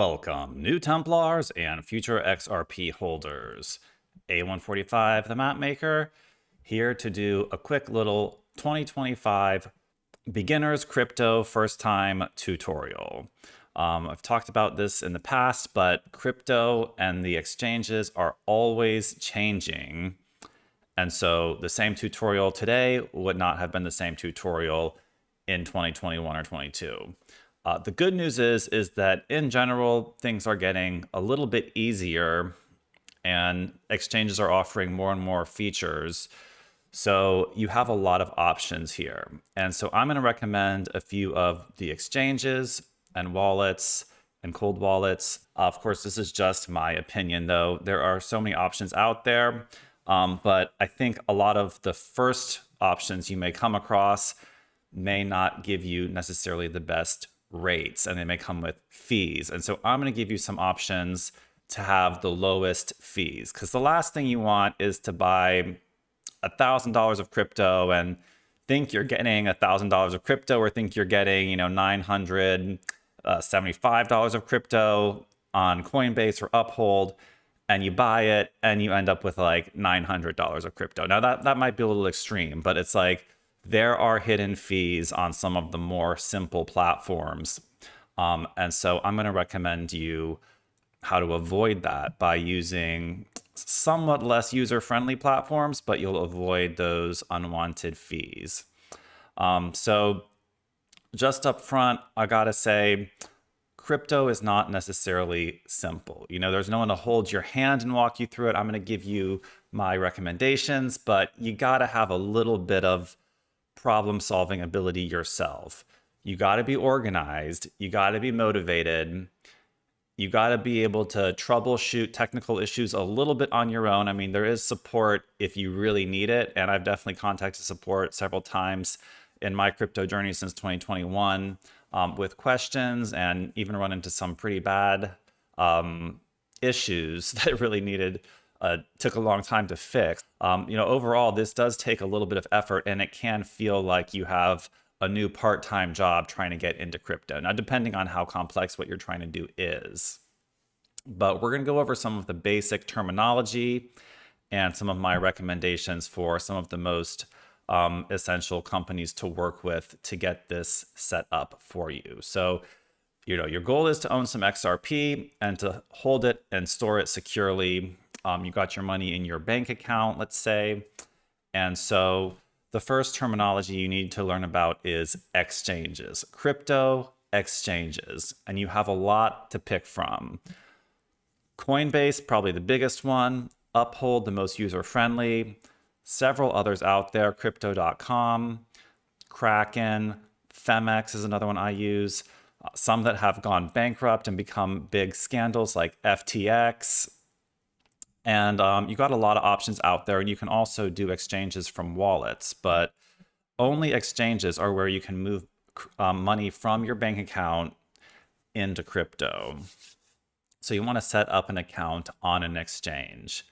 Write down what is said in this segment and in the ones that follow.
Welcome, new Templars and future XRP holders. A145, the map maker, here to do a quick little 2025 beginners crypto first time tutorial. I've talked about this in the past, but crypto and the exchanges are always changing. And so the same tutorial today would not have been the same tutorial in 2021 or 22. The good news is that in general, things are getting a little bit easier and exchanges are offering more and more features. So you have a lot of options here. And so I'm going to recommend a few of the exchanges and wallets and cold wallets. Of course, this is just my opinion, though. There are so many options out there. But I think a lot of the first options you may come across may not give you necessarily the best rates, and they may come with fees. And so I'm going to give you some options to have the lowest fees, because the last thing you want is to buy $1,000 of crypto and think you're getting $1,000 of crypto, or think you're getting, $975 of crypto on Coinbase or Uphold, and you buy it and you end up with like $900 of crypto. Now that might be a little extreme, but it's like there are hidden fees on some of the more simple platforms. And so I'm going to recommend you how to avoid that by using somewhat less user-friendly platforms, but you'll avoid those unwanted fees. So just up front, I got to say, crypto is not necessarily simple. There's no one to hold your hand and walk you through it. I'm going to give you my recommendations, but you got to have a little bit of problem-solving ability yourself. You got to be organized. You got to be motivated. You got to be able to troubleshoot technical issues a little bit on your own. I mean, there is support if you really need it, and I've definitely contacted support several times in my crypto journey since 2021 with questions, and even run into some pretty bad issues that really took a long time to fix. Overall, this does take a little bit of effort, and it can feel like you have a new part-time job trying to get into crypto. Now, depending on how complex what you're trying to do is. But we're going to go over some of the basic terminology and some of my recommendations for some of the most essential companies to work with to get this set up for you. So, your goal is to own some XRP and to hold it and store it securely. You got your money in your bank account, let's say. And so the first terminology you need to learn about is exchanges, crypto exchanges, and you have a lot to pick from. Coinbase, probably the biggest one. Uphold, the most user-friendly. Several others out there, crypto.com, Kraken, Phemex is another one I use. Some that have gone bankrupt and become big scandals like FTX. And you got a lot of options out there, and you can also do exchanges from wallets, but only exchanges are where you can move money from your bank account into crypto. So you want to set up an account on an exchange.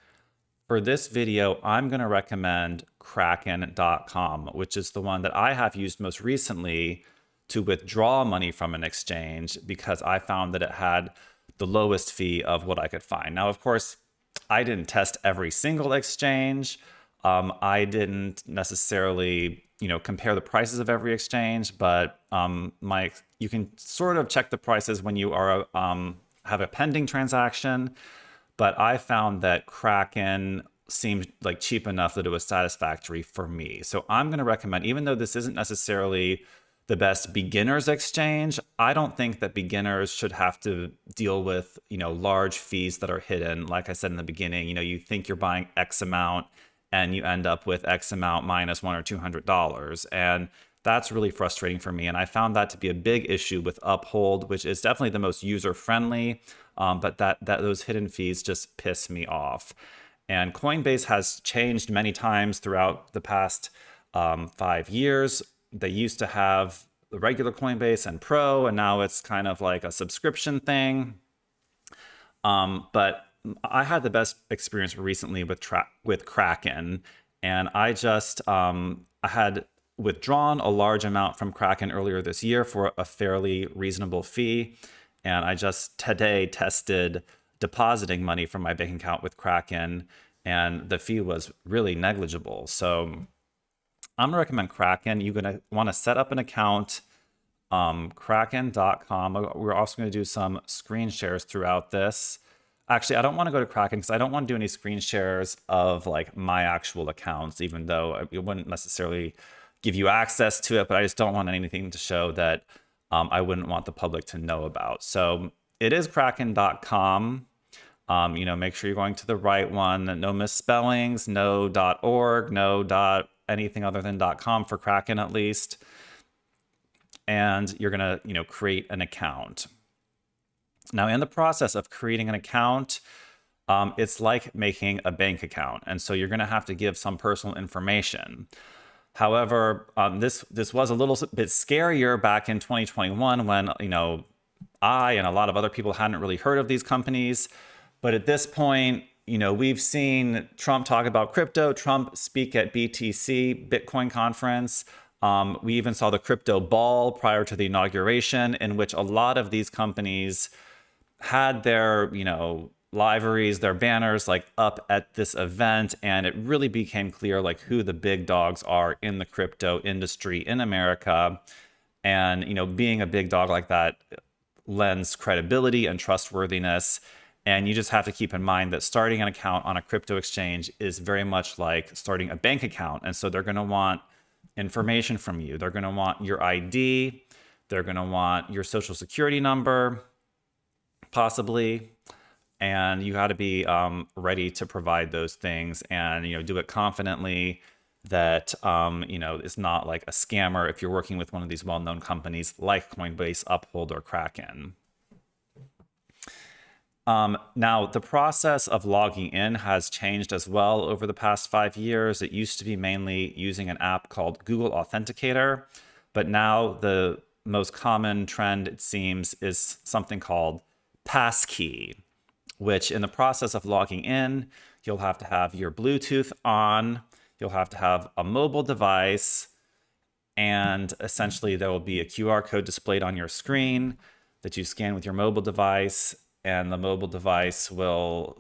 For this video, I'm going to recommend Kraken.com, which is the one that I have used most recently to withdraw money from an exchange, because I found that it had the lowest fee of what I could find. Now, of course, I didn't test every single exchange. I didn't necessarily, compare the prices of every exchange, but you can sort of check the prices when you are have a pending transaction. But I found that Kraken seemed like cheap enough that it was satisfactory for me. So I'm going to recommend, even though this isn't necessarily the best beginners exchange, I don't think that beginners should have to deal with, large fees that are hidden. Like I said in the beginning, you think you're buying X amount and you end up with X amount minus $100 or $200. And that's really frustrating for me. And I found that to be a big issue with Uphold, which is definitely the most user-friendly, but that those hidden fees just piss me off. And Coinbase has changed many times throughout the past 5 years. They used to have the regular Coinbase and Pro, and now it's kind of like a subscription thing. But I had the best experience recently with Kraken, and I had withdrawn a large amount from Kraken earlier this year for a fairly reasonable fee. And I just today tested depositing money from my bank account with Kraken, and the fee was really negligible. So I'm gonna recommend Kraken. You're gonna want to set up an account, kraken.com. We're also going to do some screen shares throughout this. Actually, I don't want to go to Kraken because I don't want to do any screen shares of like my actual accounts, even though it wouldn't necessarily give you access to it, but I just don't want anything to show that I wouldn't want the public to know about. So it is kraken.com. Make sure you're going to the right one. No misspellings, no .org, no anything other than .com for Kraken at least. And you're gonna, create an account. Now, in the process of creating an account, it's like making a bank account, and so you're gonna have to give some personal information. However, this was a little bit scarier back in 2021 when I and a lot of other people hadn't really heard of these companies. But at this point, we've seen Trump talk about crypto, Trump speak at BTC, Bitcoin conference. We even saw the crypto ball prior to the inauguration, in which a lot of these companies had their, liveries, their banners like up at this event. And it really became clear like who the big dogs are in the crypto industry in America. And, being a big dog like that lends credibility and trustworthiness. And you just have to keep in mind that starting an account on a crypto exchange is very much like starting a bank account. And so they're going to want information from you. They're going to want your ID. They're going to want your social security number, possibly. And you got to be ready to provide those things and, do it confidently that, it's not like a scammer if you're working with one of these well-known companies like Coinbase, Uphold, or Kraken. Now, the process of logging in has changed as well over the past 5 years. It used to be mainly using an app called Google Authenticator, but now the most common trend, it seems, is something called Passkey, which in the process of logging in, you'll have to have your Bluetooth on, you'll have to have a mobile device, and essentially there will be a QR code displayed on your screen that you scan with your mobile device, and the mobile device will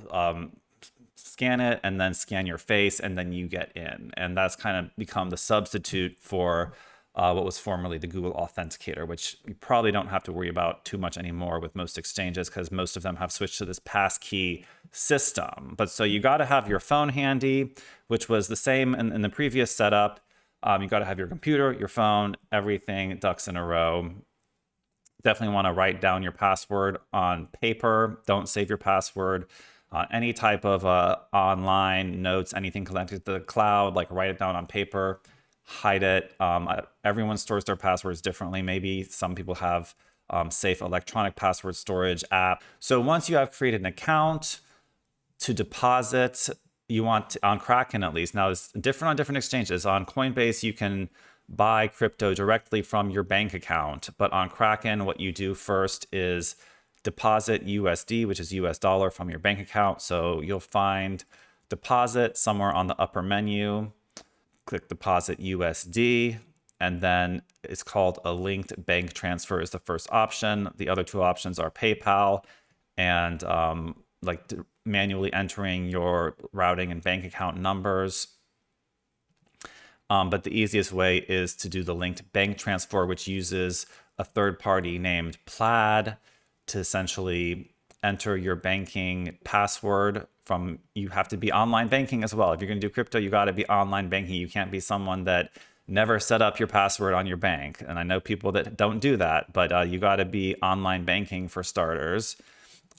scan it and then scan your face, and then you get in. And that's kind of become the substitute for what was formerly the Google Authenticator, which you probably don't have to worry about too much anymore with most exchanges because most of them have switched to this passkey system. But so you got to have your phone handy, which was the same in the previous setup. You got to have your computer, your phone, everything ducks in a row. Definitely want to write down your password on paper. Don't save your password on any type of online notes, anything connected to the cloud, like write it down on paper, hide it. Everyone stores their passwords differently. Maybe some people have safe electronic password storage app. So once you have created an account to deposit, you want to, on Kraken at least. Now it's different on different exchanges. On Coinbase, you can buy crypto directly from your bank account. But on Kraken, what you do first is deposit USD, which is US dollar, from your bank account. So you'll find deposit somewhere on the upper menu. Click deposit USD, and then it's called a linked bank transfer is the first option. The other two options are PayPal and manually entering your routing and bank account numbers. But the easiest way is to do the linked bank transfer, which uses a third party named Plaid to essentially enter your banking password from. You have to be online banking as well. If you're going to do crypto, you got to be online banking. You can't be someone that never set up your password on your bank. And I know people that don't do that, but you got to be online banking for starters.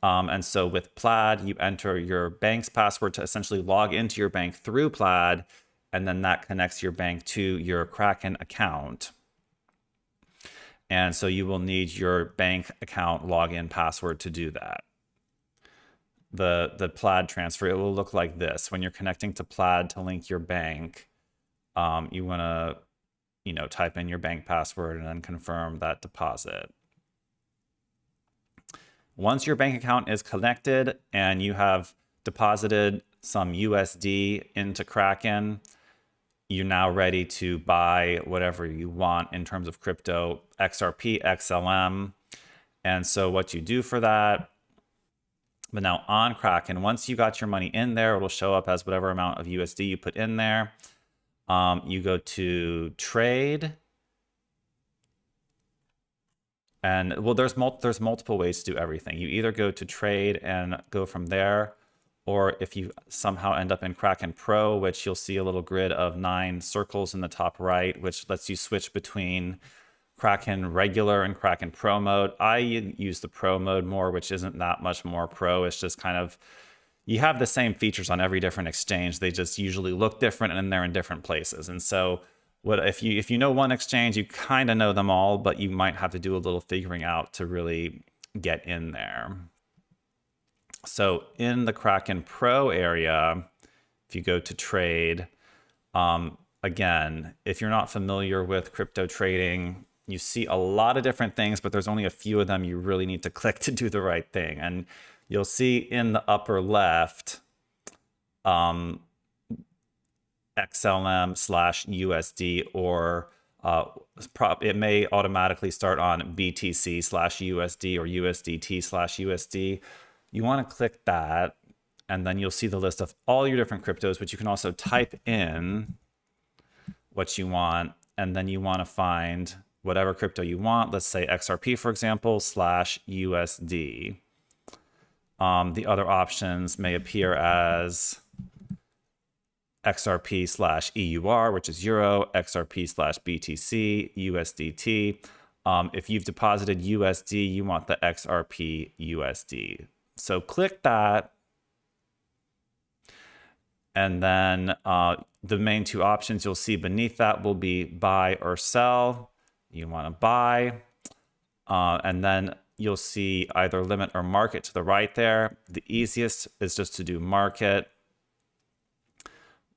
And so with Plaid, you enter your bank's password to essentially log into your bank through Plaid, and then that connects your bank to your Kraken account. And so you will need your bank account login password to do that. The Plaid transfer, it will look like this. When you're connecting to Plaid to link your bank, you want to type in your bank password and then confirm that deposit. Once your bank account is connected and you have deposited some USD into Kraken, you're now ready to buy whatever you want in terms of crypto, XRP, XLM. And so what you do for that, but now on Kraken, once you got your money in there, it'll show up as whatever amount of USD you put in there. You go to trade. And well, there's multiple ways to do everything. You either go to trade and go from there, or if you somehow end up in Kraken Pro, which you'll see a little grid of 9 circles in the top right, which lets you switch between Kraken regular and Kraken Pro mode. I use the Pro mode more, which isn't that much more pro. It's just kind of, you have the same features on every different exchange. They just usually look different and they're in different places. And so what if you know one exchange, you kind of know them all, but you might have to do a little figuring out to really get in there. So in the Kraken Pro area, if you go to trade, again, if you're not familiar with crypto trading, you see a lot of different things, but there's only a few of them you really need to click to do the right thing. And you'll see in the upper left, XLM/USD, or it may automatically start on BTC/USD or USDT/USD. You want to click that, and then you'll see the list of all your different cryptos, but you can also type in what you want, and then you want to find whatever crypto you want. Let's say XRP, for example, /USD. The other options may appear as XRP/EUR, which is Euro, XRP/BTC, USDT. If you've deposited USD, you want the XRP USD. So click that. And then the main 2 options you'll see beneath that will be buy or sell. You want to buy. And then you'll see either limit or market to the right there. The easiest is just to do market.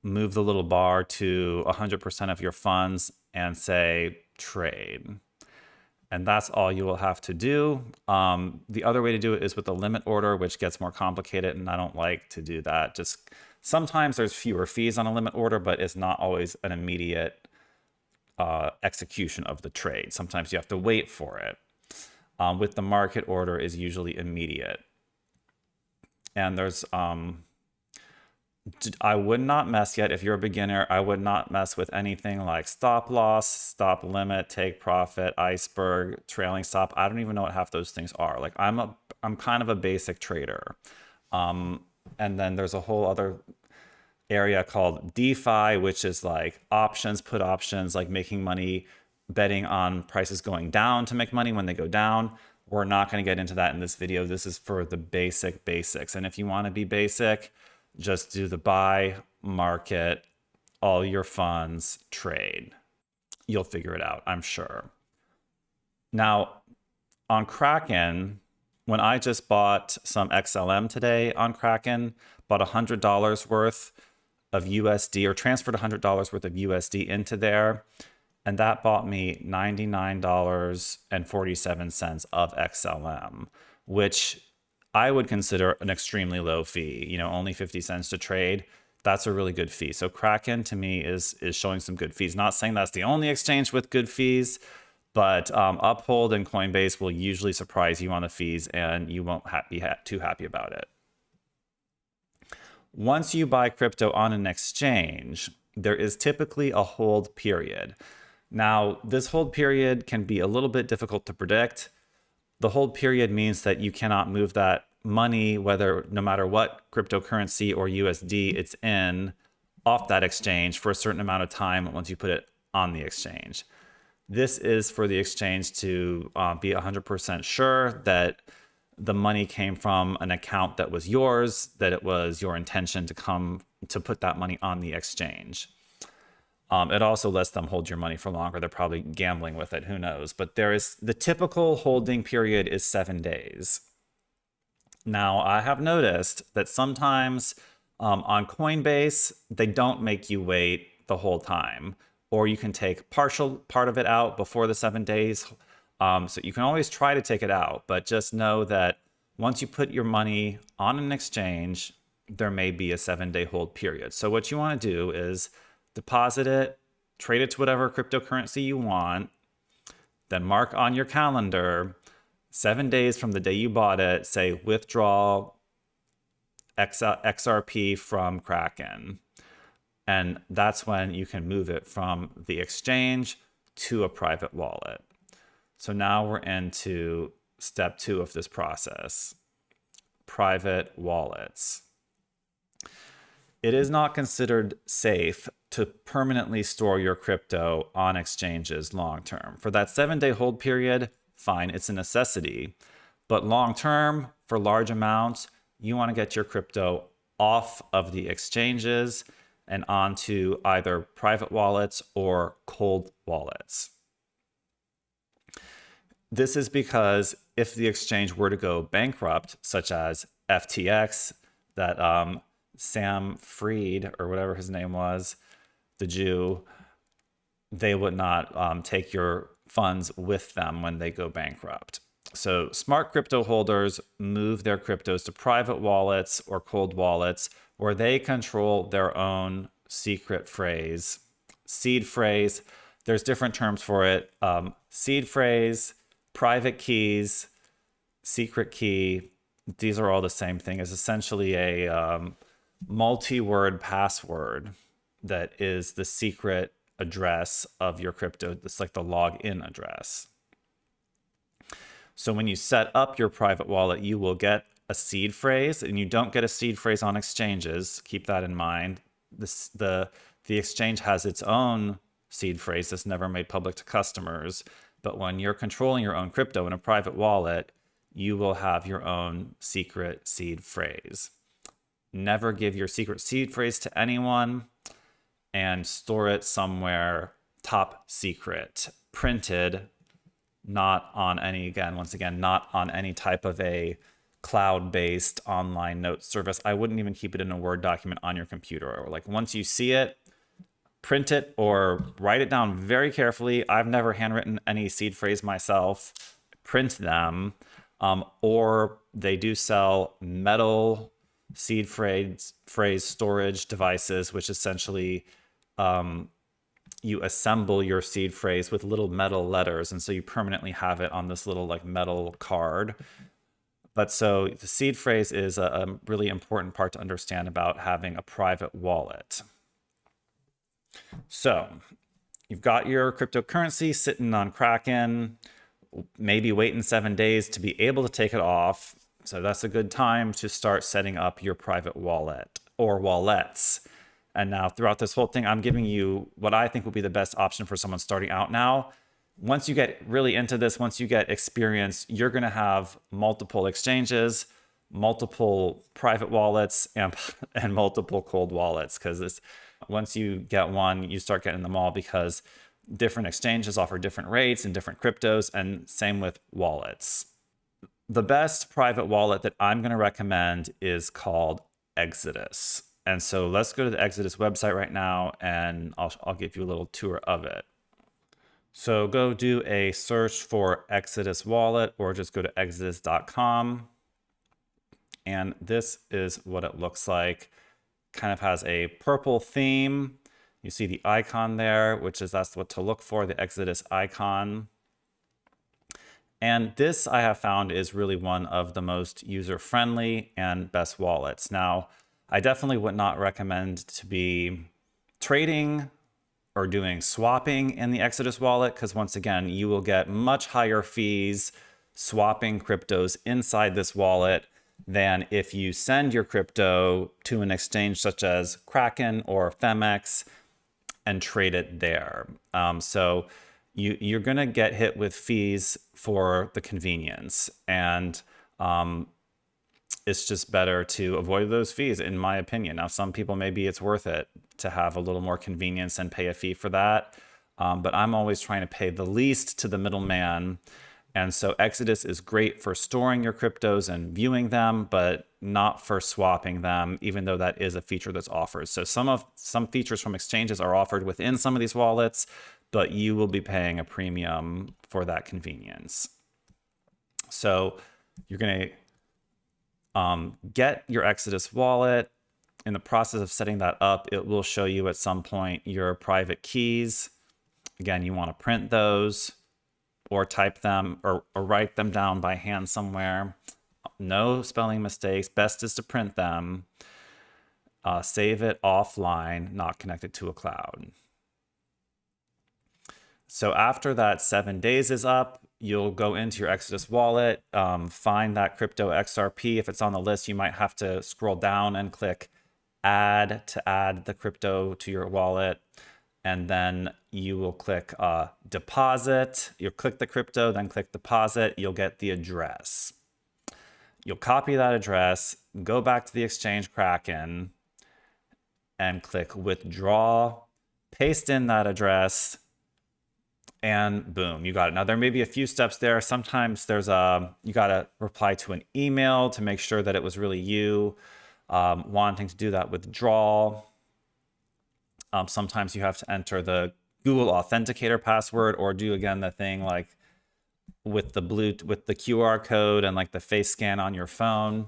Move the little bar to 100% of your funds and say trade. And that's all you will have to do. The other way to do it is with the limit order, which gets more complicated, and I don't like to do that. Just sometimes there's fewer fees on a limit order, but it's not always an immediate execution of the trade. Sometimes you have to wait for it. With the market order is usually immediate. And there's I would not mess yet. If you're a beginner, I would not mess with anything like stop loss, stop limit, take profit, iceberg, trailing stop. I don't even know what half those things are. Like I'm kind of a basic trader. And then there's a whole other area called DeFi, which is like options, put options, like making money, betting on prices going down to make money when they go down. We're not going to get into that in this video. This is for the basics. And if you want to be basic, just do the buy, market, all your funds, trade. You'll figure it out, I'm sure. Now, on Kraken, when I just bought some XLM today on Kraken, bought $100 worth of USD, or transferred $100 worth of USD into there, and that bought me $99.47 of XLM, which I would consider an extremely low fee. You know, only 50 cents to trade. That's a really good fee. So Kraken to me is showing some good fees. Not saying that's the only exchange with good fees, but Uphold and Coinbase will usually surprise you on the fees, and you won't be too happy about it. Once you buy crypto on an exchange, there is typically a hold period. Now, this hold period can be a little bit difficult to predict. The hold period means that you cannot move that money, no matter what cryptocurrency or USD it's in, off that exchange for a certain amount of time once you put it on the exchange. This is for the exchange to be 100% sure that the money came from an account that was yours, that it was your intention to put that money on the exchange. It also lets them hold your money for longer. They're probably gambling with it, who knows? But the typical holding period is 7 days. Now, I have noticed that sometimes on Coinbase, they don't make you wait the whole time, or you can take partial part of it out before the 7 days. So you can always try to take it out, but just know that once you put your money on an exchange, there may be a 7-day hold period. So what you want to do is deposit it, trade it to whatever cryptocurrency you want, then mark on your calendar 7 days from the day you bought it, say withdraw XRP from Kraken. And that's when you can move it from the exchange to a private wallet. So now we're into step 2 of this process, private wallets. It is not considered safe to permanently store your crypto on exchanges long term. For that 7-day hold period, fine, it's a necessity. But long term, for large amounts, you want to get your crypto off of the exchanges and onto either private wallets or cold wallets. This is because if the exchange were to go bankrupt, such as FTX, that Sam Fried, or whatever his name was, the Jew, they would not take your funds with them when they go bankrupt. So smart crypto holders move their cryptos to private wallets or cold wallets where they control their own secret phrase, seed phrase. There's different terms for it. Seed phrase, private keys, secret key. These are all the same thing. It's essentially a multi-word password that is the secret address of your crypto. It's like the login address. So when you set up your private wallet, you will get a seed phrase, and you don't get a seed phrase on exchanges. Keep that in mind. The exchange has its own seed phrase that's never made public to customers. But when you're controlling your own crypto in a private wallet, you will have your own secret seed phrase. Never give your secret seed phrase to anyone, and store it somewhere top secret, printed, not on any, once again, not on any type of a cloud-based online note service. I wouldn't even keep it in a Word document on your computer. Or like once you see it, print it or write it down very carefully. I've never handwritten any seed phrase myself. Print them, or they do sell metal seed phrase storage devices, which essentially you assemble your seed phrase with little metal letters, and so you permanently have it on this little like metal card. But so the seed phrase is a really important part to understand about having a private wallet. So you've got your cryptocurrency sitting on Kraken, maybe waiting 7 days to be able to take it off. So that's a good time to start setting up your private wallet or wallets. And now throughout this whole thing, I'm giving you what I think will be the best option for someone starting out now. Once you get really into this, once you get experience, you're going to have multiple exchanges, multiple private wallets, and multiple cold wallets. Because once you get one, you start getting them all, because different exchanges offer different rates and different cryptos, and same with wallets. The best private wallet that I'm going to recommend is called Exodus. And so let's go to the Exodus website right now, and I'll give you a little tour of it. So go do a search for Exodus wallet, or just go to exodus.com. And this is what it looks like. Kind of has a purple theme. You see the icon there, that's what to look for, the Exodus icon. And this I have found is really one of the most user-friendly and best wallets. Now, I definitely would not recommend to be trading or doing swapping in the Exodus wallet, because once again, you will get much higher fees swapping cryptos inside this wallet than if you send your crypto to an exchange such as Kraken or Phemex and trade it there. So you're going to get hit with fees for the convenience, and it's just better to avoid those fees, in my opinion. Now, some people, maybe it's worth it to have a little more convenience and pay a fee for that. But I'm always trying to pay the least to the middleman. And so Exodus is great for storing your cryptos and viewing them, but not for swapping them, even though that is a feature that's offered. So some features from exchanges are offered within some of these wallets, but you will be paying a premium for that convenience. So you're going to get your Exodus wallet. In the process of setting that up, it will show you at some point your private keys. Again, you want to print those or type them or write them down by hand somewhere. No spelling mistakes. Best is to print them. Save it offline, not connected to a cloud. So after that 7 days is up, you'll go into your Exodus wallet, find that crypto XRP. If it's on the list, you might have to scroll down and click add to add the crypto to your wallet. And then you will click deposit. You'll click the crypto, then click deposit. You'll get the address. You'll copy that address, go back to the exchange Kraken, and click withdraw, paste in that address, and boom, you got it. Now there may be a few steps there. Sometimes there's you got to reply to an email to make sure that it was really you wanting to do that withdrawal. Sometimes you have to enter the Google Authenticator password, or do again the thing like with the QR code and like the face scan on your phone.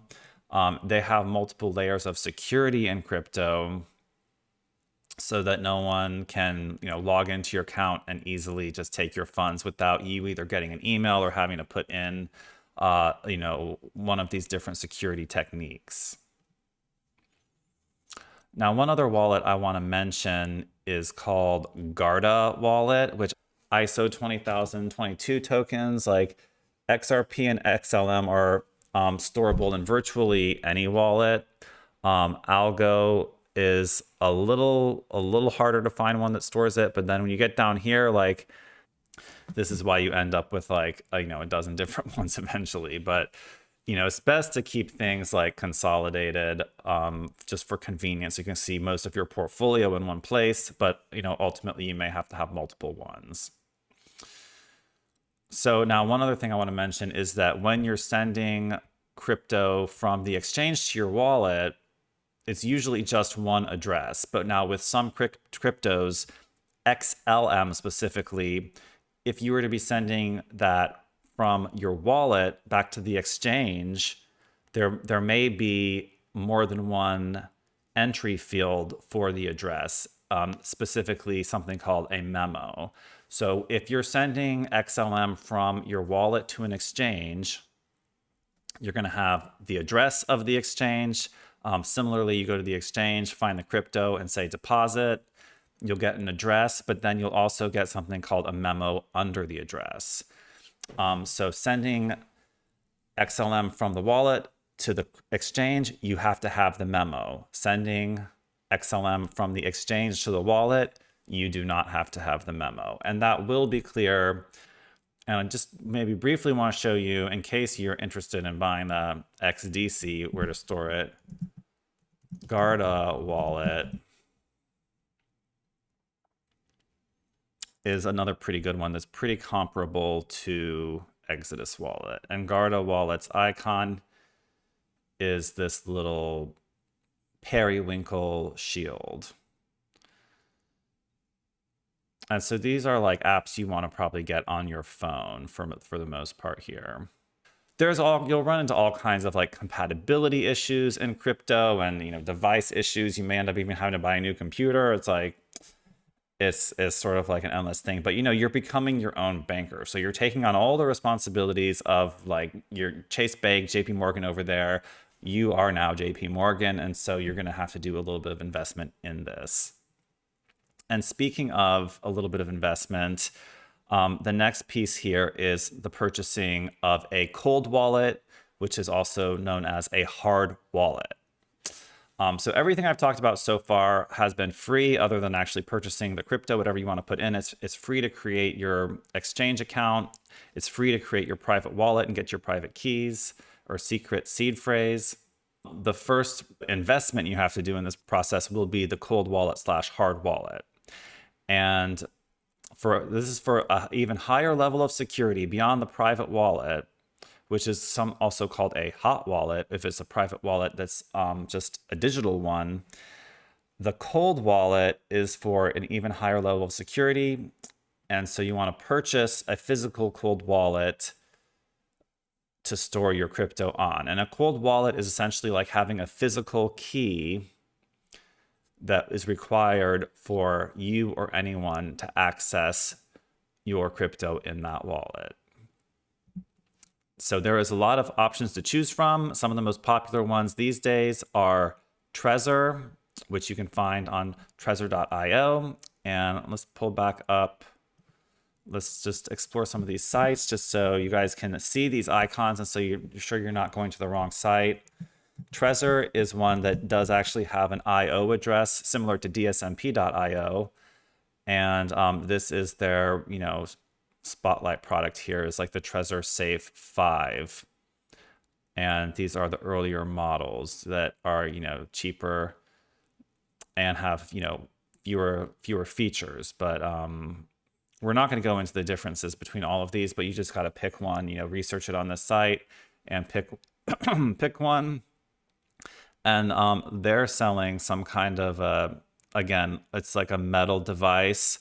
They have multiple layers of security in crypto, so that no one can, log into your account and easily just take your funds without you either getting an email or having to put in, one of these different security techniques. Now, one other wallet I want to mention is called Guarda wallet, which ISO 20022 tokens like XRP and XLM are storable in virtually any wallet. Algo is a little harder to find one that stores it, but then when you get down here, like this is why you end up with like a dozen different ones eventually. But it's best to keep things like consolidated, just for convenience. You can see most of your portfolio in one place, but ultimately you may have to have multiple ones. So now one other thing I want to mention is that when you're sending crypto from the exchange to your wallet, it's usually just one address. But now with some cryptos, XLM specifically, if you were to be sending that from your wallet back to the exchange, there may be more than one entry field for the address, specifically something called a memo. So if you're sending XLM from your wallet to an exchange, you're going to have the address of the exchange. Similarly, you go to the exchange, find the crypto, and say deposit. You'll get an address, but then you'll also get something called a memo under the address. So sending XLM from the wallet to the exchange, you have to have the memo. Sending XLM from the exchange to the wallet, you do not have to have the memo. And that will be clear. And I just maybe briefly want to show you, in case you're interested in buying the XDC, where to store it. Guarda wallet is another pretty good one that's pretty comparable to Exodus wallet. And Guarda wallet's icon is this little periwinkle shield. And so these are like apps you want to probably get on your phone for the most part here. You'll run into all kinds of like compatibility issues in crypto and device issues. You may end up even having to buy a new computer. It's like it's sort of like an endless thing. But you're becoming your own banker, so you're taking on all the responsibilities of like your Chase Bank, JP Morgan over there. You are now JP Morgan, and so you're going to have to do a little bit of investment in this. And speaking of a little bit of investment, the next piece here is the purchasing of a cold wallet, which is also known as a hard wallet. So everything I've talked about so far has been free, other than actually purchasing the crypto, whatever you want to put in. It's free to create your exchange account. It's free to create your private wallet and get your private keys or secret seed phrase. The first investment you have to do in this process will be the cold wallet / hard wallet. And this is for an even higher level of security beyond the private wallet, which is also called a hot wallet if it's a private wallet that's just a digital one. The cold wallet is for an even higher level of security. And so you want to purchase a physical cold wallet to store your crypto on. And a cold wallet is essentially like having a physical key that is required for you or anyone to access your crypto in that wallet. So there is a lot of options to choose from. Some of the most popular ones these days are Trezor, which you can find on trezor.io. And let's pull back up. Let's just explore some of these sites just so you guys can see these icons and so you're sure you're not going to the wrong site. Trezor is one that does actually have an IO address similar to D.S.M.P.io. And this is their, spotlight product here is like the Trezor Safe 5. And these are the earlier models that are, cheaper and have, fewer features. But we're not going to go into the differences between all of these, but you just got to pick one, research it on the site and pick pick one. And they're selling some kind of again, it's like a metal device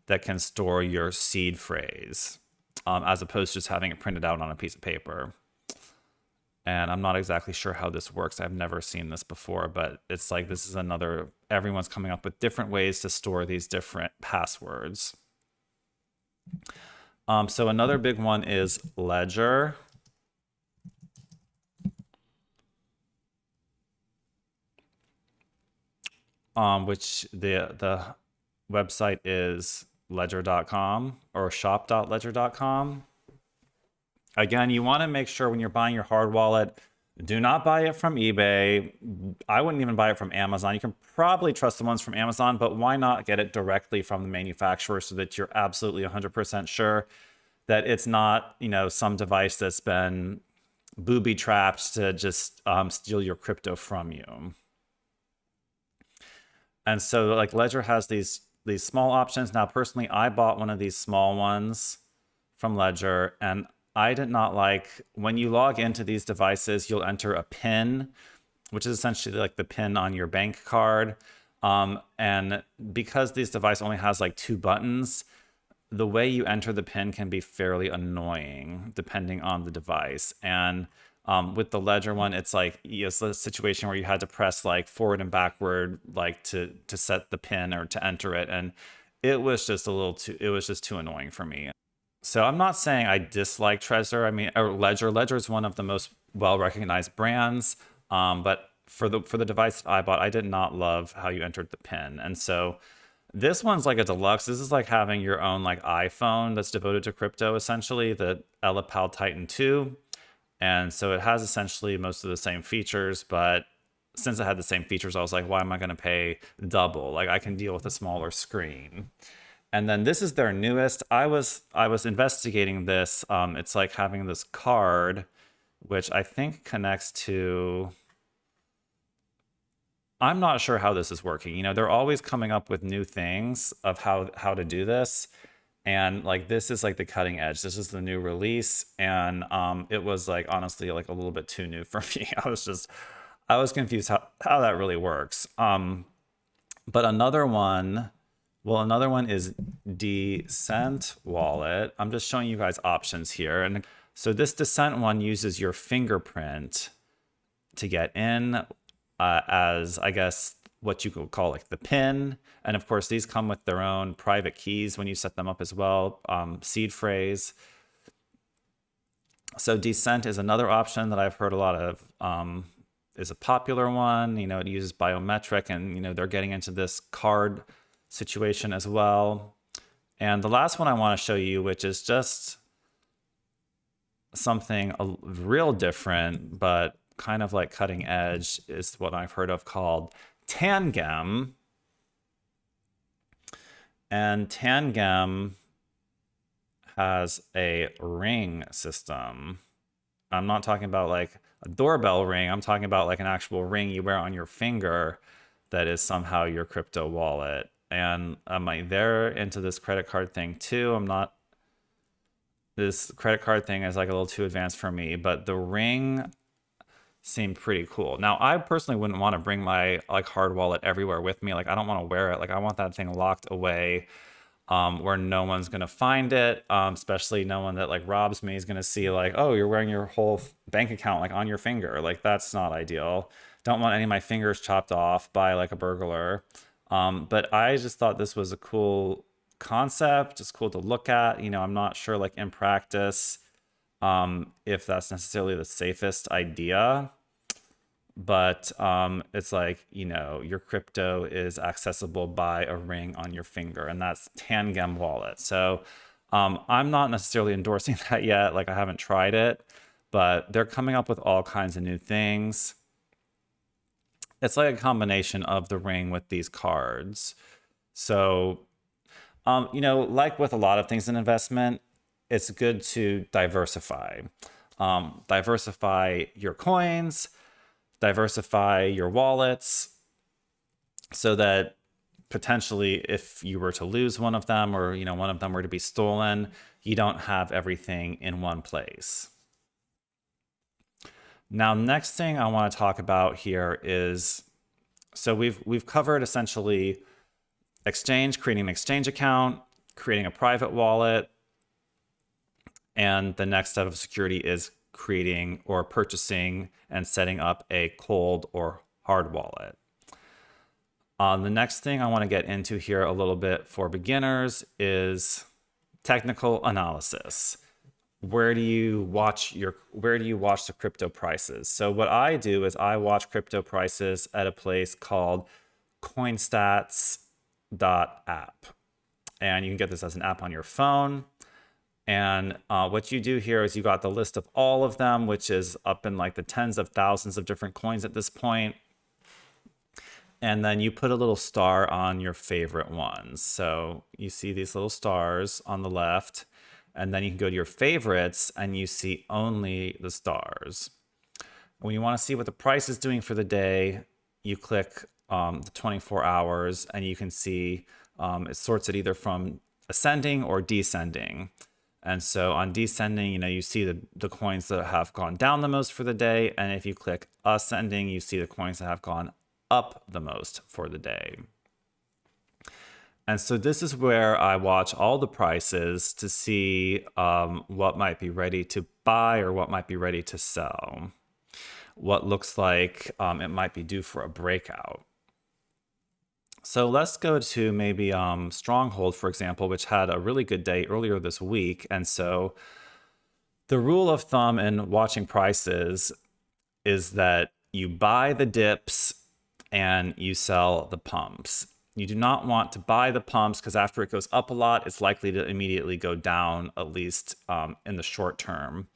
that can store your seed phrase, as opposed to just having it printed out on a piece of paper. And I'm not exactly sure how this works. I've never seen this before, but it's like this is another, everyone's coming up with different ways to store these different passwords. So another big one is Ledger. Which the website is ledger.com or shop.ledger.com. Again, you want to make sure when you're buying your hard wallet, do not buy it from eBay. I wouldn't even buy it from Amazon. You can probably trust the ones from Amazon, but why not get it directly from the manufacturer so that you're absolutely 100% sure that it's not, some device that's been booby trapped to just steal your crypto from you. And so like Ledger has these small options. Now, personally, I bought one of these small ones from Ledger, and I did not like, when you log into these devices, you'll enter a PIN, which is essentially like the PIN on your bank card. And because this device only has like 2 buttons, the way you enter the PIN can be fairly annoying depending on the device. And with the Ledger one, it's like it's a situation where you had to press like forward and backward, like to set the PIN or to enter it, and it was just too annoying for me. So I'm not saying I dislike Trezor. I mean, or Ledger. Ledger is one of the most well-recognized brands, but for the device that I bought, I did not love how you entered the PIN, and so this one's like a deluxe. This is like having your own like iPhone that's devoted to crypto, essentially, the Ellipal Titan 2. And so it has essentially most of the same features, but since it had the same features, I was like, why am I going to pay double? Like I can deal with a smaller screen. And then this is their newest. I was investigating this. It's like having this card, which I think connects to, I'm not sure how this is working. They're always coming up with new things of how to do this. And like this is like the cutting edge. This is the new release, and it was like honestly like a little bit too new for me. I was confused how that really works. But another one is DCent wallet. I'm just showing you guys options here, and so this DCent one uses your fingerprint to get in, as I guess what you could call like the PIN. And of course, these come with their own private keys when you set them up as well, seed phrase. So DCent is another option that I've heard a lot of, is a popular one. It uses biometric, and they're getting into this card situation as well. And the last one I want to show you, which is just something real different, but kind of like cutting edge, is what I've heard of called Tangem. And Tangem has a ring system. I'm not talking about like a doorbell ring. I'm talking about like an actual ring you wear on your finger that is somehow your crypto wallet. And they're into this credit card thing too. I'm not. This credit card thing is like a little too advanced for me, but the ring seemed pretty cool. Now, I personally wouldn't want to bring my like hard wallet everywhere with me. Like I don't want to wear it. Like I want that thing locked away, where no one's gonna find it, especially no one that like robs me is gonna see like, oh, you're wearing your whole bank account like on your finger. Like that's not ideal. Don't want any of my fingers chopped off by like a burglar. But I just thought this was a cool concept. It's cool to look at. You know, I'm not sure, like, in practice, if that's necessarily the safest idea. But it's like, you know, your crypto is accessible by a ring on your finger, and that's Tangem wallet. So I'm not necessarily endorsing that yet. Like, I haven't tried it, but they're coming up with all kinds of new things. It's like a combination of the ring with these cards. So, you know, like with a lot of things in investment, it's good to diversify. Diversify your coins, diversify your wallets, so that potentially if you were to lose one of them, or, you know, one of them were to be stolen, you don't have everything in one place. Now, next thing I want to talk about here is, so we've covered essentially exchange, creating an exchange account, creating a private wallet, and the next step of security is creating or purchasing and setting up a cold or hard wallet. The next thing I want to get into here a little bit for beginners is technical analysis. Where do you watch the crypto prices? So what I do is I watch crypto prices at a place called coinstats.app. And you can get this as an app on your phone. And what you do here is you got the list of all of them, which is up in like the tens of thousands of different coins at this point. And then you put a little star on your favorite ones. So you see these little stars on the left, and then you can go to your favorites and you see only the stars. When you want to see what the price is doing for the day, you click the 24 hours, and you can see it sorts it either from ascending or descending. And so on descending, you know, you see the coins that have gone down the most for the day. And if you click ascending, you see the coins that have gone up the most for the day. And so this is where I watch all the prices to see what might be ready to buy or what might be ready to sell. What looks like it might be due for a breakout. So let's go to maybe Stronghold, for example, which had a really good day earlier this week. And so the rule of thumb in watching prices is that you buy the dips and you sell the pumps. You do not want to buy the pumps, because after it goes up a lot, it's likely to immediately go down, at least in the short term.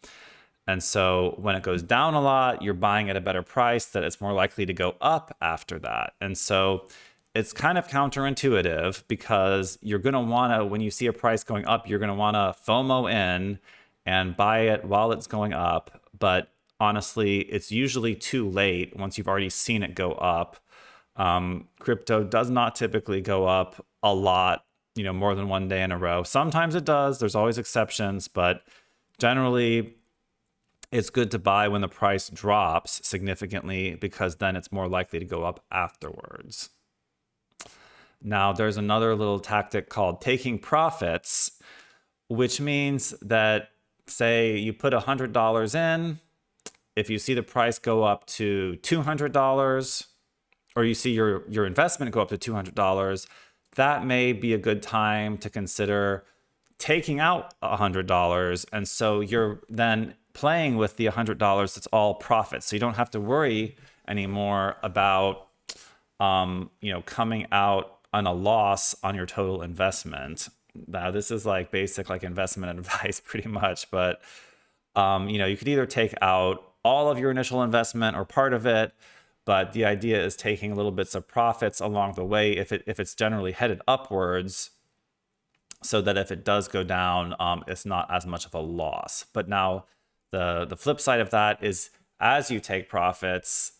And so when it goes down a lot, you're buying at a better price, that it's more likely to go up after that. And so it's kind of counterintuitive, because you're going to want to, when you see a price going up, you're going to want to FOMO in and buy it while it's going up. But honestly, it's usually too late once you've already seen it go up. Crypto does not typically go up a lot, you know, more than one day in a row. Sometimes it does. There's always exceptions, but generally it's good to buy when the price drops significantly, because then it's more likely to go up afterwards. Now, there's another little tactic called taking profits, which means that, say you put $100 in, if you see the price go up to $200, or you see your investment go up to $200, that may be a good time to consider taking out $100. And so you're then playing with the $100 that's all profit. So you don't have to worry anymore about, you know, coming out on a loss on your total investment. Now, this is like basic like investment advice pretty much, but you know, you could either take out all of your initial investment or part of it, but the idea is taking little bits of profits along the way if it's generally headed upwards, so that if it does go down, it's not as much of a loss. But now the flip side of that is, as you take profits,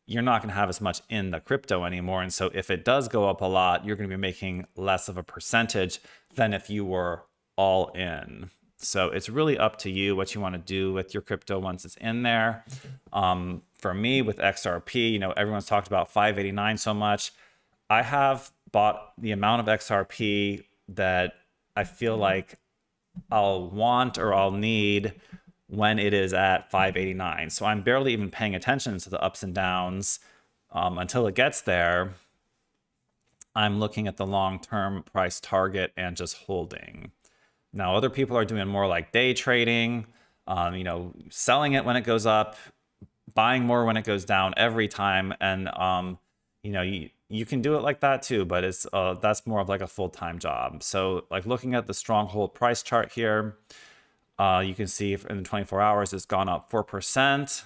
you're not going to have as much in the crypto anymore. And so if it does go up a lot, you're going to be making less of a percentage than if you were all in. So it's really up to you what you want to do with your crypto once it's in there. For me, with XRP, you know, everyone's talked about 589 so much. I have bought the amount of XRP that I feel like I'll want or I'll need when it is at 589. So I'm barely even paying attention to the ups and downs until it gets there. I'm looking at the long-term price target and just holding. Now, other people are doing more like day trading, selling it when it goes up, buying more when it goes down every time. And, you can do it like that too, but that's more of like a full-time job. So like looking at the stronghold price chart here, you can see in the 24 hours, it's gone up 4%.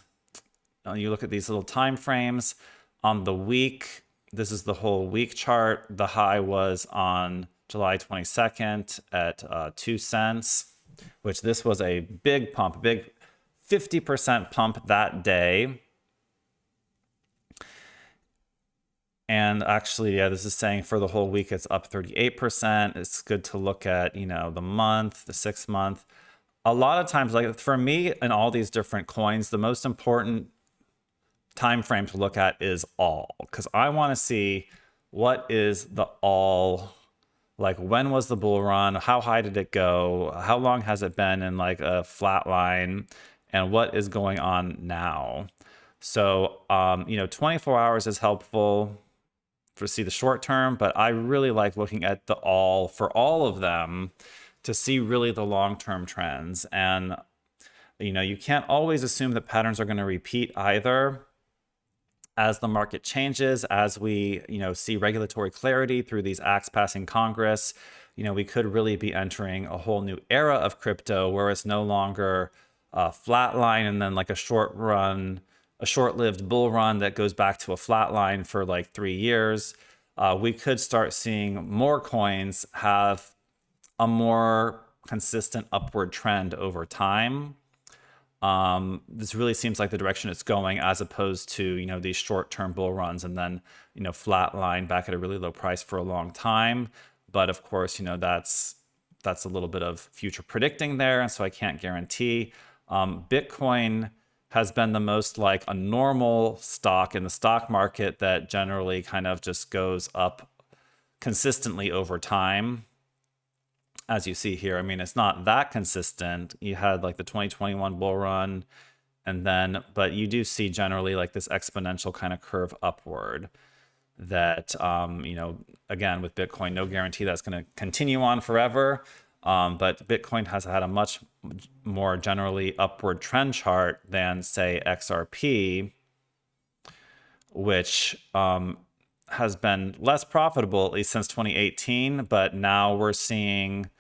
You look at these little time frames on the week. This is the whole week chart. The high was on July 22nd at 2 cents, which this was a big pump, big 50% pump that day. And actually, yeah, this is saying for the whole week, it's up 38%. It's good to look at, the month, the 6 month. A lot of times, like for me in all these different coins, the most important time frame to look at is all, because I want to see what is the all, like when was the bull run, how high did it go, how long has it been in like a flat line, and what is going on now. So 24 hours is helpful to see the short term, but I really like looking at the all for all of them to see really the long-term trends. And you can't always assume that patterns are going to repeat either. As the market changes, as we see regulatory clarity through these acts passing Congress, we could really be entering a whole new era of crypto where it's no longer a flat line and then like a short-lived bull run that goes back to a flat line for like 3 years. We could start seeing more coins have a more consistent upward trend over time. This really seems like the direction it's going, as opposed to these short-term bull runs and then flat line back at a really low price for a long time. But of course, that's a little bit of future predicting there, and so I can't guarantee. Bitcoin has been the most like a normal stock in the stock market that generally kind of just goes up consistently over time. As you see here, I mean, it's not that consistent. You had like the 2021 bull run, but you do see generally like this exponential kind of curve upward that, again, with Bitcoin, no guarantee that's going to continue on forever. But Bitcoin has had a much more generally upward trend chart than, say, XRP, which has been less profitable, at least since 2018. But now we're seeing,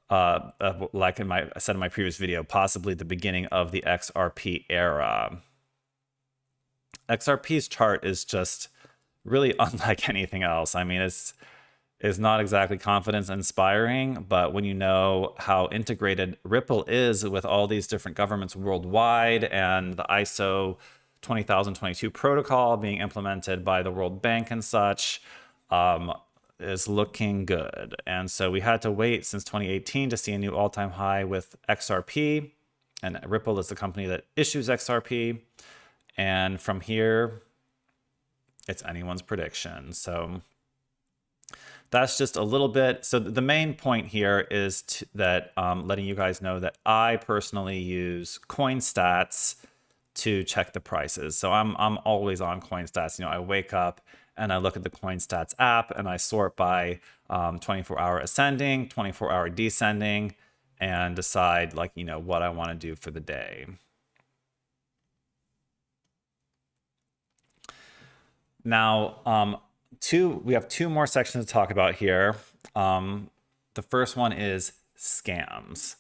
like I said in my previous video, possibly the beginning of the XRP era. XRP's chart is just really unlike anything else. I mean, it's not exactly confidence inspiring, but when you know how integrated Ripple is with all these different governments worldwide and the ISO 20022 protocol being implemented by the World Bank and such, is looking good. And so we had to wait since 2018 to see a new all-time high with XRP, and Ripple is the company that issues XRP. And from here, it's anyone's prediction. So that's just a little bit. So the main point here is that letting you guys know that I personally use CoinStats to check the prices. So I'm always on CoinStats. I wake up and I look at the CoinStats app and I sort by 24-hour ascending, 24-hour descending, and decide what I want to do for the day. Now, we have 2 more sections to talk about here. The first one is scams.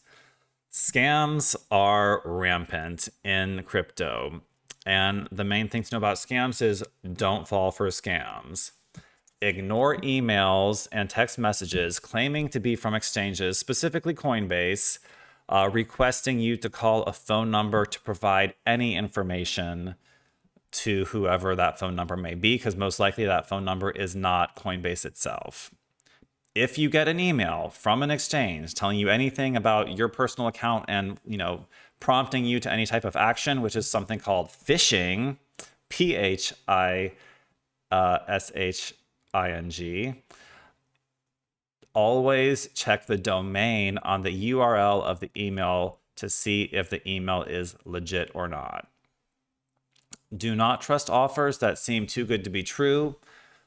Scams are rampant in crypto. And the main thing to know about scams is don't fall for scams. Ignore emails and text messages claiming to be from exchanges, specifically Coinbase, requesting you to call a phone number to provide any information to whoever that phone number may be, because most likely that phone number is not Coinbase itself. If you get an email from an exchange telling you anything about your personal account and, prompting you to any type of action, which is something called phishing, PHISHING, always check the domain on the URL of the email to see if the email is legit or not. Do not trust offers that seem too good to be true.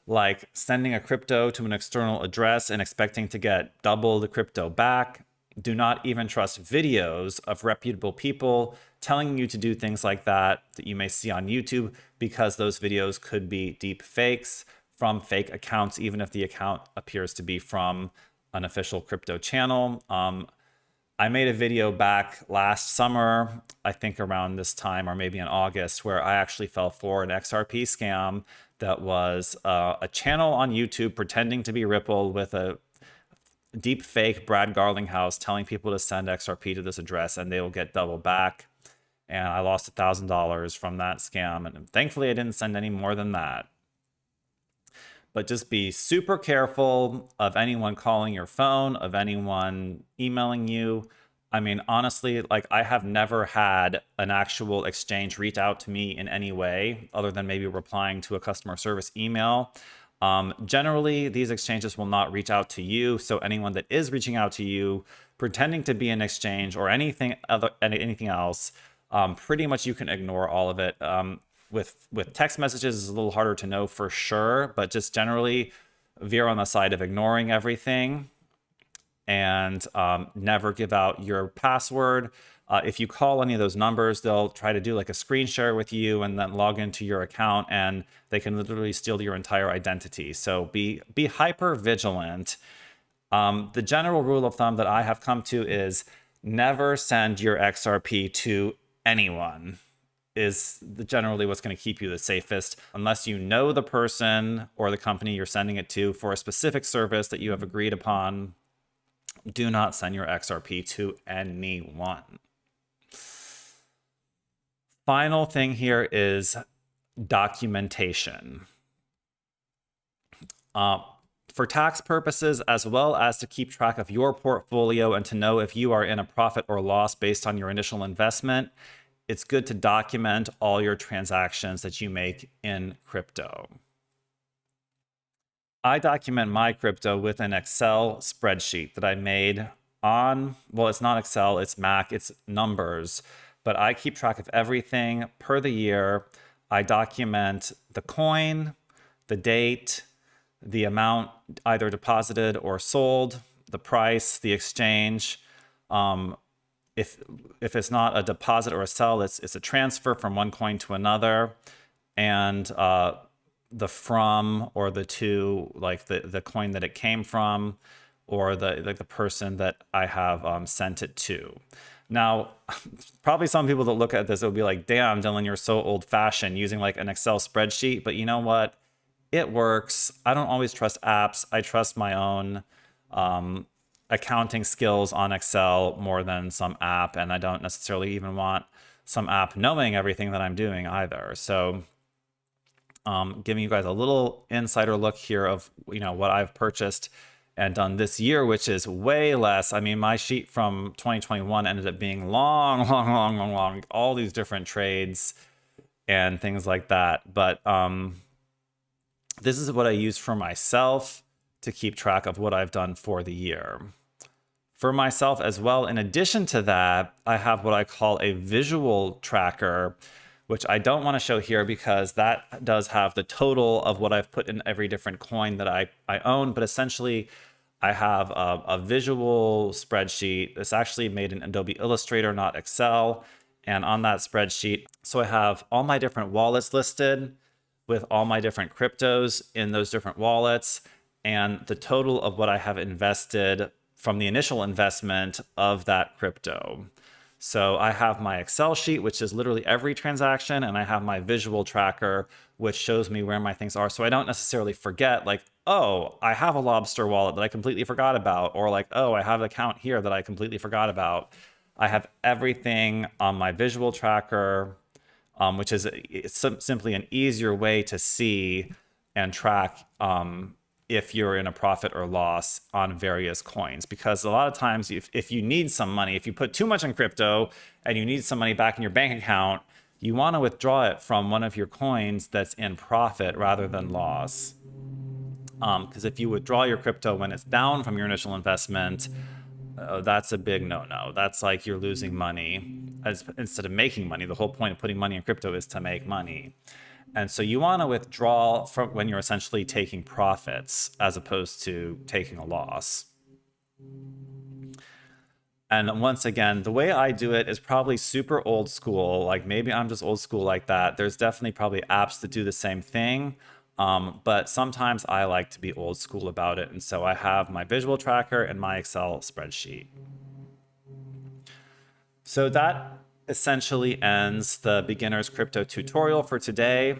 like sending a crypto to an external address and expecting to get double the crypto back. Do not even trust videos of reputable people telling you to do things like that you may see on YouTube, because those videos could be deep fakes from fake accounts, even if the account appears to be from an official crypto channel. I made a video back last summer, I think around this time or maybe in August, where I actually fell for an XRP scam that was a channel on YouTube pretending to be Ripple with a deep fake Brad Garlinghouse telling people to send XRP to this address and they will get double back. And I lost $1,000 from that scam. And thankfully, I didn't send any more than that. But just be super careful of anyone calling your phone, of anyone emailing you. I mean, honestly, like I have never had an actual exchange reach out to me in any way other than maybe replying to a customer service email. Generally, these exchanges will not reach out to you. So anyone that is reaching out to you, pretending to be an exchange or anything else, pretty much you can ignore all of it. With text messages, it's a little harder to know for sure, but just generally veer on the side of ignoring everything and never give out your password. If you call any of those numbers, they'll try to do like a screen share with you and then log into your account, and they can literally steal your entire identity. So be hyper vigilant. The general rule of thumb that I have come to is never send your XRP to anyone. Is generally what's going to keep you the safest, unless you know the person or the company you're sending it to for a specific service that you have agreed upon. Do not send your XRP to anyone. Final thing here is documentation. For tax purposes, as well as to keep track of your portfolio and to know if you are in a profit or loss based on your initial investment, it's good to document all your transactions that you make in crypto. I document my crypto with an Excel spreadsheet that I made on, well, it's not Excel, it's Mac, it's numbers, but I keep track of everything per the year. I document the coin, the date, the amount either deposited or sold, the price, the exchange. If it's not a deposit or a sell, it's a transfer from one coin to another, and the from or the to, like the coin that it came from, or the person that I have sent it to. Now, probably some people that look at this will be like, "Damn, Dylan, you're so old-fashioned using like an Excel spreadsheet." But you know what? It works. I don't always trust apps. I trust my own accounting skills on Excel more than some app, and I don't necessarily even want some app knowing everything that I'm doing either. So giving you guys a little insider look here of what I've purchased and done this year, which is way less. I mean, my sheet from 2021 ended up being long, all these different trades and things like that. But this is what I use for myself to keep track of what I've done for the year. For myself as well, in addition to that, I have what I call a visual tracker, which I don't want to show here because that does have the total of what I've put in every different coin that I own. But essentially, I have a visual spreadsheet. It's actually made in Adobe Illustrator, not Excel. And on that spreadsheet, so I have all my different wallets listed with all my different cryptos in those different wallets, and the total of what I have invested from the initial investment of that crypto. So I have my Excel sheet, which is literally every transaction, and I have my visual tracker, which shows me where my things are. So I don't necessarily forget, like, oh, I have a Lobstr wallet that I completely forgot about, or like, oh, I have an account here that I completely forgot about. I have everything on my visual tracker, which is simply an easier way to see and track if you're in a profit or loss on various coins. Because a lot of times, if you need some money, if you put too much in crypto and you need some money back in your bank account, you want to withdraw it from one of your coins that's in profit rather than loss. Because if you withdraw your crypto when it's down from your initial investment, that's a big no-no. That's like you're losing money instead of making money. The whole point of putting money in crypto is to make money. And so you want to withdraw from when you're essentially taking profits as opposed to taking a loss. And once again, the way I do it is probably super old school. Like maybe I'm just old school like that. There's definitely probably apps that do the same thing. But sometimes I like to be old school about it. And so I have my visual tracker and my Excel spreadsheet. So that essentially ends the beginner's crypto tutorial for today.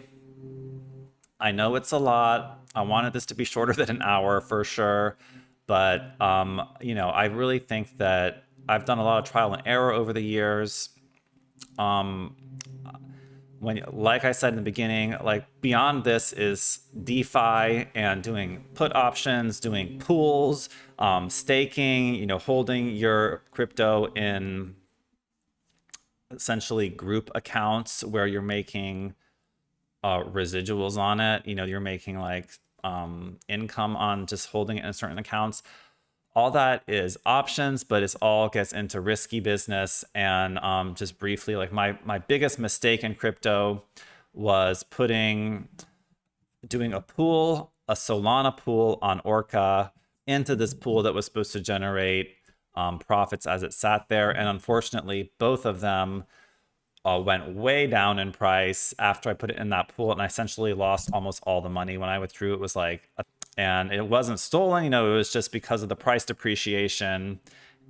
I know it's a lot. I wanted this to be shorter than an hour for sure. But, you know, I really think that I've done a lot of trial and error over the years. Like I said in the beginning, like beyond this is DeFi and doing put options, doing pools, staking, you know, holding your crypto in essentially group accounts where you're making residuals on it. You know, you're making like income on just holding it in certain accounts. All that is options, but it all gets into risky business. And just briefly, like my biggest mistake in crypto was doing a pool, a Solana pool on Orca into this pool that was supposed to generate profits as it sat there. And unfortunately, both of them went way down in price after I put it in that pool, and I essentially lost almost all the money. When I withdrew, it was like, and it wasn't stolen, you know, it was just because of the price depreciation,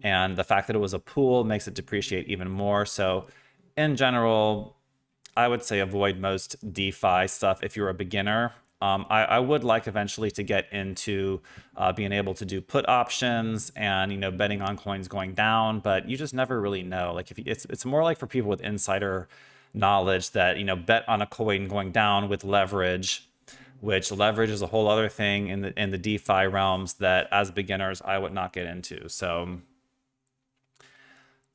and the fact that it was a pool makes it depreciate even more. So in general, I would say avoid most DeFi stuff if you're a beginner. I would like eventually to get into being able to do put options and, you know, betting on coins going down, but you just never really know. Like if it's more like for people with insider knowledge that, you know, bet on a coin going down with leverage, which leverage is a whole other thing in the DeFi realms that as beginners I would not get into. So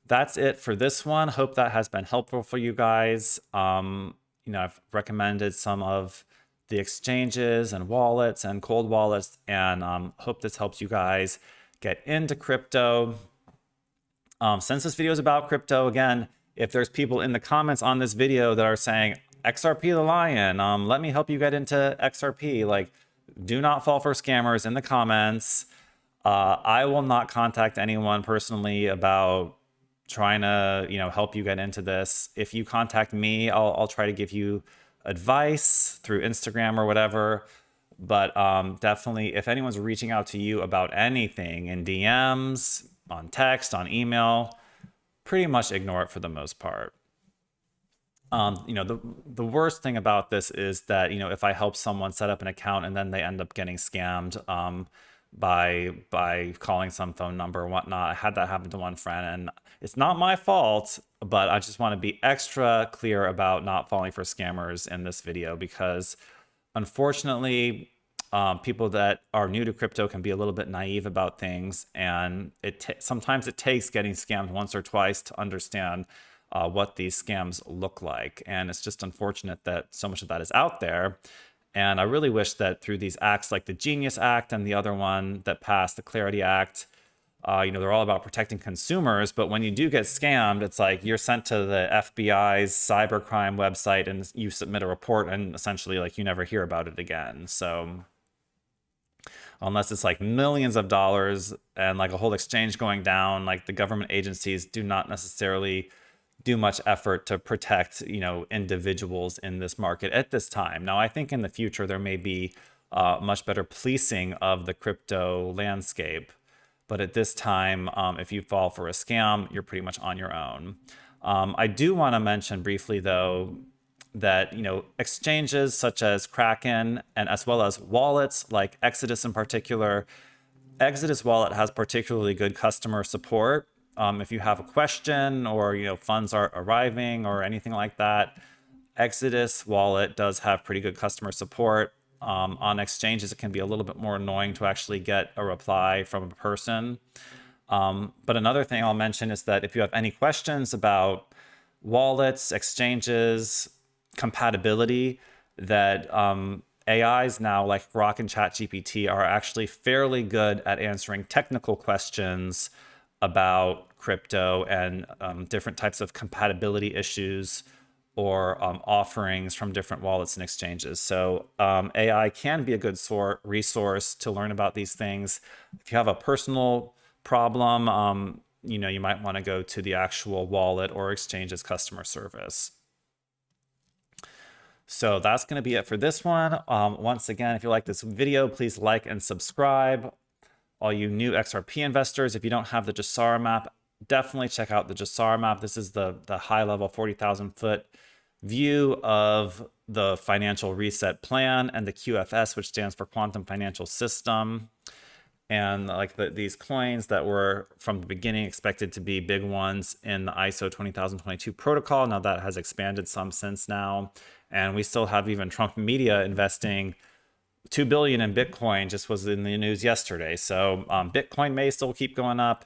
that's it for this one. Hope that has been helpful for you guys. You know, I've recommended some of the exchanges and wallets and cold wallets, and hope this helps you guys get into crypto. Since this video is about crypto, again, if there's people in the comments on this video that are saying XRP the lion, let me help you get into XRP, like, do not fall for scammers in the comments. I will not contact anyone personally about trying to, you know, help you get into this. If you contact me, I'll try to give you advice through Instagram or whatever. But definitely, if anyone's reaching out to you about anything in DMs, on text, on email, pretty much ignore it for the most part. You know, the worst thing about this is that, you know, if I help someone set up an account and then they end up getting scammed by calling some phone number or whatnot. I had that happen to one friend, and it's not my fault, but I just want to be extra clear about not falling for scammers in this video, because unfortunately, people that are new to crypto can be a little bit naive about things, and sometimes it takes getting scammed once or twice to understand what these scams look like. And it's just unfortunate that so much of that is out there. And I really wish that through these acts like the Genius Act and the other one that passed, the Clarity Act, you know, they're all about protecting consumers. But when you do get scammed, it's like you're sent to the FBI's cybercrime website and you submit a report, and essentially like you never hear about it again. So unless it's like millions of dollars and like a whole exchange going down, like the government agencies do not necessarily do much effort to protect, you know, individuals in this market at this time. Now, I think in the future there may be much better policing of the crypto landscape, but at this time, if you fall for a scam, you're pretty much on your own. I do want to mention briefly, though, that, you know, exchanges such as Kraken and as well as wallets like Exodus in particular, Exodus wallet has particularly good customer support. If you have a question or, you know, funds are arriving or anything like that, Exodus wallet does have pretty good customer support. On exchanges, it can be a little bit more annoying to actually get a reply from a person. But another thing I'll mention is that if you have any questions about wallets, exchanges, compatibility, that AIs now like Grok and ChatGPT are actually fairly good at answering technical questions about crypto and different types of compatibility issues or offerings from different wallets and exchanges. So AI can be a good resource to learn about these things. If you have a personal problem, you might want to go to the actual wallet or exchange's customer service. So that's going to be it for this one. Once again, if you like this video, please like and subscribe. All you new XRP investors, if you don't have the 𝕯📫map, definitely check out the 𝕯📫map. This is the high-level 40,000 foot view of the financial reset plan and the QFS, which stands for Quantum Financial System. And like these coins that were from the beginning expected to be big ones in the ISO 20022 protocol. Now that has expanded some since now. And we still have even Trump media investing $2 billion in Bitcoin, just was in the news yesterday. So Bitcoin may still keep going up,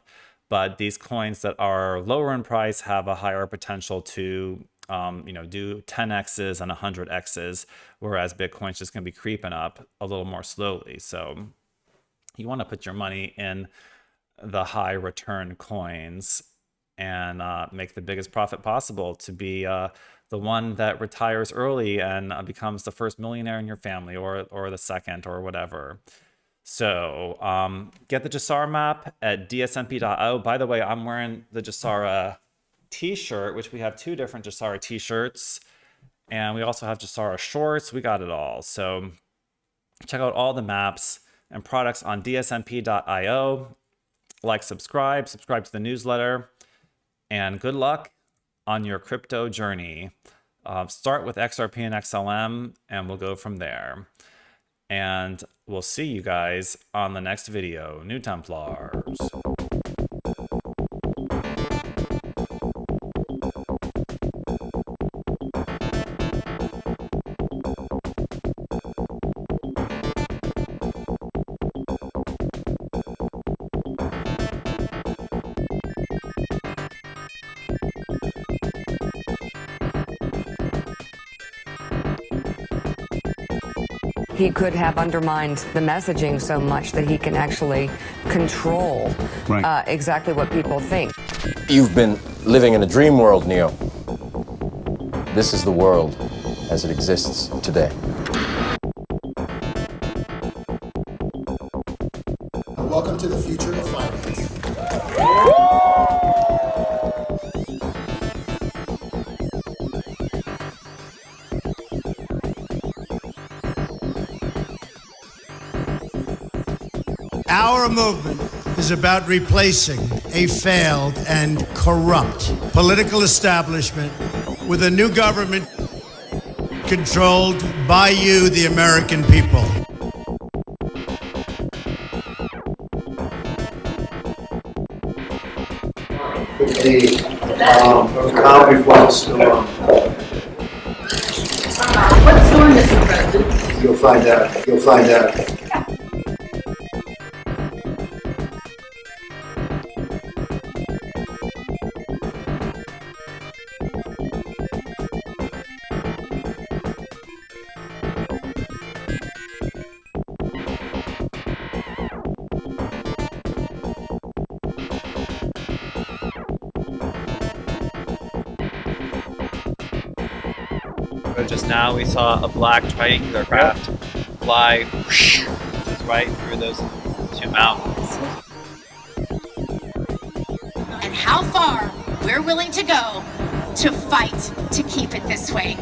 but these coins that are lower in price have a higher potential to do 10x's and 100x's, whereas Bitcoin's just going to be creeping up a little more slowly. So you want to put your money in the high return coins and make the biggest profit possible to be the one that retires early and becomes the first millionaire in your family, or the second, or whatever. So get the 𝕯📫map at dsmp.io. By the way, I'm wearing the 𝕯📫 t-shirt, which we have 2 different 𝕯📫 t-shirts, and we also have 𝕯📫 shorts. We got it all. So check out all the maps and products on dsmp.io. Like, subscribe to the newsletter, and good luck on your crypto journey. Start with XRP and XLM, and we'll go from there. And we'll see you guys on the next video. New Templars. He could have undermined the messaging so much that he can actually control exactly what people think. You've been living in a dream world, Neo. This is the world as it exists today. Welcome to the future of finance. Our movement is about replacing a failed and corrupt political establishment with a new government controlled by you, the American people. The economy was still on. What's going on, Mr. President? You'll find out. You'll find out. Just now we saw a black triangular craft fly whoosh, just right through those 2 mountains. And how far we're willing to go to fight to keep it this way.